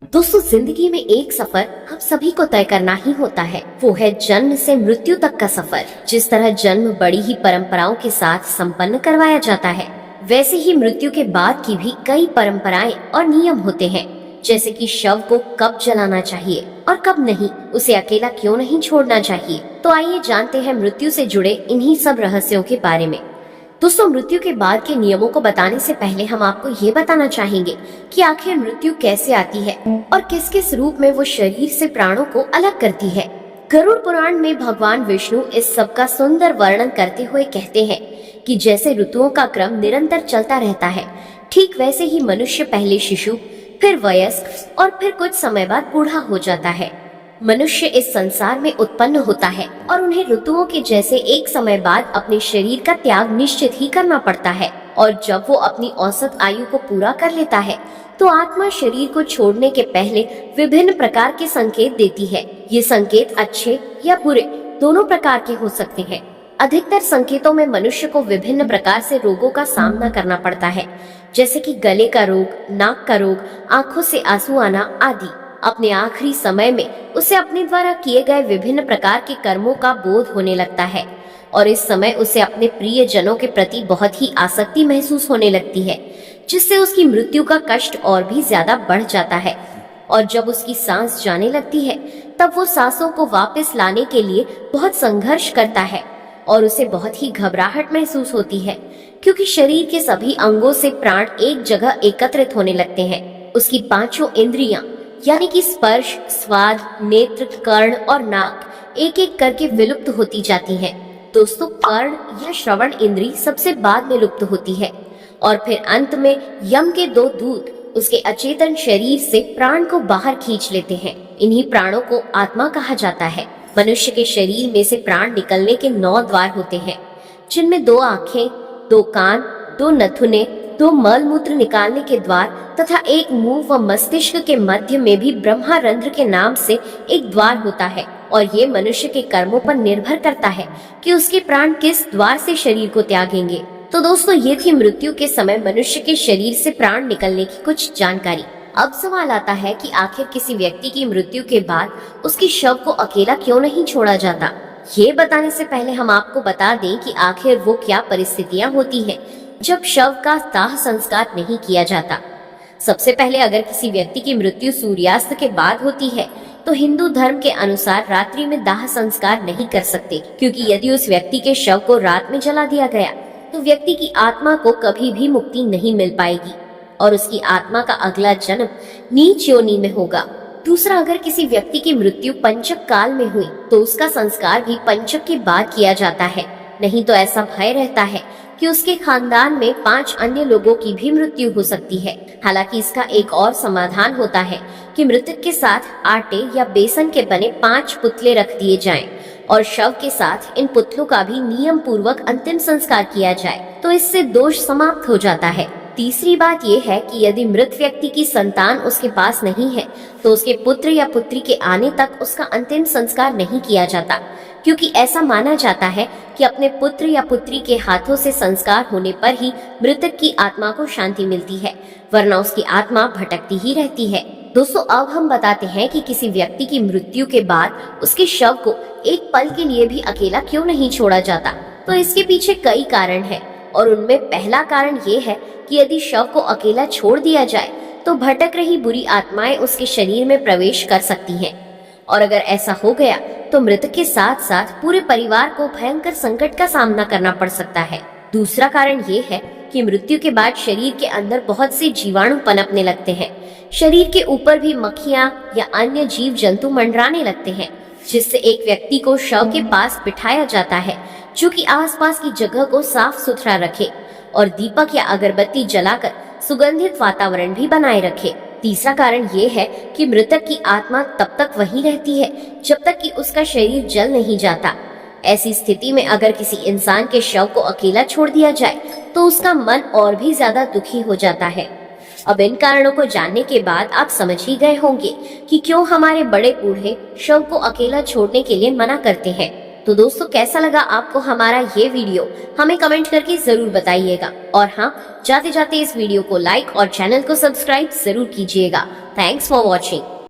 दोस्तों, जिंदगी में एक सफर हम सभी को तय करना ही होता है। वो है जन्म से मृत्यु तक का सफर। जिस तरह जन्म बड़ी ही परंपराओं के साथ संपन्न करवाया जाता है, वैसे ही मृत्यु के बाद की भी कई परंपराएं और नियम होते हैं। जैसे कि शव को कब जलाना चाहिए और कब नहीं, उसे अकेला क्यों नहीं छोड़ना चाहिए। तो आइए जानते हैं मृत्यु से जुड़े इन्हीं सब रहस्यों के बारे में। दोस्तों, मृत्यु के बाद के नियमों को बताने से पहले हम आपको ये बताना चाहेंगे कि आखिर मृत्यु कैसे आती है और किस किस रूप में वो शरीर से प्राणों को अलग करती है। गरुड़ पुराण में भगवान विष्णु इस सब का सुंदर वर्णन करते हुए कहते हैं कि जैसे ऋतुओं का क्रम निरंतर चलता रहता है, ठीक वैसे ही मनुष्य पहले शिशु, फिर वयस्क और फिर कुछ समय बाद बूढ़ा हो जाता है। मनुष्य इस संसार में उत्पन्न होता है और उन्हें ऋतुओं के जैसे एक समय बाद अपने शरीर का त्याग निश्चित ही करना पड़ता है। और जब वो अपनी औसत आयु को पूरा कर लेता है, तो आत्मा शरीर को छोड़ने के पहले विभिन्न प्रकार के संकेत देती है। ये संकेत अच्छे या बुरे दोनों प्रकार के हो सकते हैं। अधिकतर संकेतों में मनुष्य को विभिन्न प्रकार से रोगों का सामना करना पड़ता है, जैसे कि गले का रोग, नाक का रोग, आंखों से आंसू आना आदि। अपने आखिरी समय में उसे अपने द्वारा किए गए विभिन्न प्रकार के कर्मों का बोध होने लगता है और इस समय उसे अपने प्रिय जनों के प्रति बहुत ही आसक्ति महसूस होने लगती है, जिससे उसकी मृत्यु का कष्ट और भी ज्यादा बढ़ जाता है। और जब उसकी सांस जाने लगती है, तब वो सांसों को वापस लाने के लिए बहुत संघर्ष करता है और उसे बहुत ही घबराहट महसूस होती है, क्योंकि शरीर के सभी अंगों से प्राण एक जगह एकत्रित होने लगते हैं। उसकी पांचों इंद्रियां यानी कि स्पर्श, स्वाद, नेत्र, कर्ण और नाक एक एक करके विलुप्त होती जाती हैं। दोस्तों, कर्ण या श्रवण इंद्री सबसे बाद में लुप्त होती है और फिर अंत में यम के दो दूत उसके अचेतन शरीर से प्राण को बाहर खींच लेते हैं। इन्हीं प्राणों को आत्मा कहा जाता है। मनुष्य के शरीर में से प्राण निकलने के 9 द्वार होते हैं, जिनमें 2 आंखें, 2 कान, 2 नथुने, 2 मल मूत्र निकालने के द्वार तथा एक मुंह व मस्तिष्क के मध्य में भी ब्रह्मारंध्र के नाम से एक द्वार होता है। और ये मनुष्य के कर्मों पर निर्भर करता है कि उसके प्राण किस द्वार से शरीर को त्यागेंगे। तो दोस्तों, ये थी मृत्यु के समय मनुष्य के शरीर से प्राण निकलने की कुछ जानकारी। अब सवाल आता है कि आखिर किसी व्यक्ति की मृत्यु के बाद उसकी शव को अकेला क्यों नहीं छोड़ा जाता। ये बताने से पहले हम आपको बता दें कि आखिर वो क्या परिस्थितियां होती हैं जब शव का दाह संस्कार नहीं किया जाता। सबसे पहले, अगर किसी व्यक्ति की मृत्यु सूर्यास्त के बाद होती है, तो हिंदू धर्म के अनुसार रात्रि में दाह संस्कार नहीं कर सकते, क्योंकि यदि उस व्यक्ति के शव को रात में जला दिया गया तो व्यक्ति की आत्मा को कभी भी मुक्ति नहीं मिल पाएगी और उसकी आत्मा का अगला जन्म नीच योनि में होगा। दूसरा, अगर किसी व्यक्ति की मृत्यु पंचक काल में हुई तो उसका संस्कार भी पंचक के बाद किया जाता है। नहीं तो ऐसा भय रहता है कि उसके खानदान में 5 अन्य लोगों की भी मृत्यु हो सकती है। हालांकि इसका एक और समाधान होता है कि मृतक के साथ आटे या बेसन के बने 5 पुतले रख दिए जाएं और शव के साथ इन पुतलों का भी नियम पूर्वक अंतिम संस्कार किया जाए, तो इससे दोष समाप्त हो जाता है। तीसरी बात यह है कि यदि मृत व्यक्ति की संतान उसके पास नहीं है, तो उसके पुत्र या पुत्री के आने तक उसका अंतिम संस्कार नहीं किया जाता, क्योंकि ऐसा माना जाता है कि अपने पुत्र या पुत्री के हाथों से संस्कार होने पर ही मृतक की आत्मा को शांति मिलती है, वरना उसकी आत्मा भटकती ही रहती है। दोस्तों, अब हम बताते हैं कि किसी व्यक्ति की मृत्यु के बाद उसके शव को एक पल के लिए भी अकेला क्यों नहीं छोड़ा जाता। तो इसके पीछे कई कारण हैं और उनमें पहला कारण ये है कि यदि शव को अकेला छोड़ दिया जाए तो भटक रही बुरी आत्माएं उसके शरीर में प्रवेश कर सकती हैं और अगर ऐसा हो गया तो मृतक के साथ साथ पूरे परिवार को भयंकर संकट का सामना करना पड़ सकता है। दूसरा कारण ये है कि मृत्यु के बाद शरीर के अंदर बहुत से जीवाणु पनपने लगते हैं। शरीर के ऊपर भी मक्खियां या अन्य जीव जंतु मंडराने लगते हैं, जिससे एक व्यक्ति को शव के पास बिठाया जाता है, जो कि आसपास की जगह को साफ सुथरा रखे और दीपक या अगरबत्ती जलाकर सुगंधित वातावरण भी बनाए रखे। तीसरा कारण ये है कि मृतक की आत्मा तब तक वहीं रहती है जब तक कि उसका शरीर जल नहीं जाता। ऐसी स्थिति में अगर किसी इंसान के शव को अकेला छोड़ दिया जाए तो उसका मन और भी ज्यादा दुखी हो जाता है। अब इन कारणों को जानने के बाद आप समझ ही गए होंगे कि क्यों हमारे बड़े बूढ़े शव को अकेला छोड़ने के लिए मना करते हैं। तो दोस्तों कैसा लगा आपको हमारा ये वीडियो, हमें कमेंट करके जरूर बताइएगा। और हाँ, जाते जाते इस वीडियो को लाइक और चैनल को सब्सक्राइब जरूर कीजिएगा। Thanks for watching.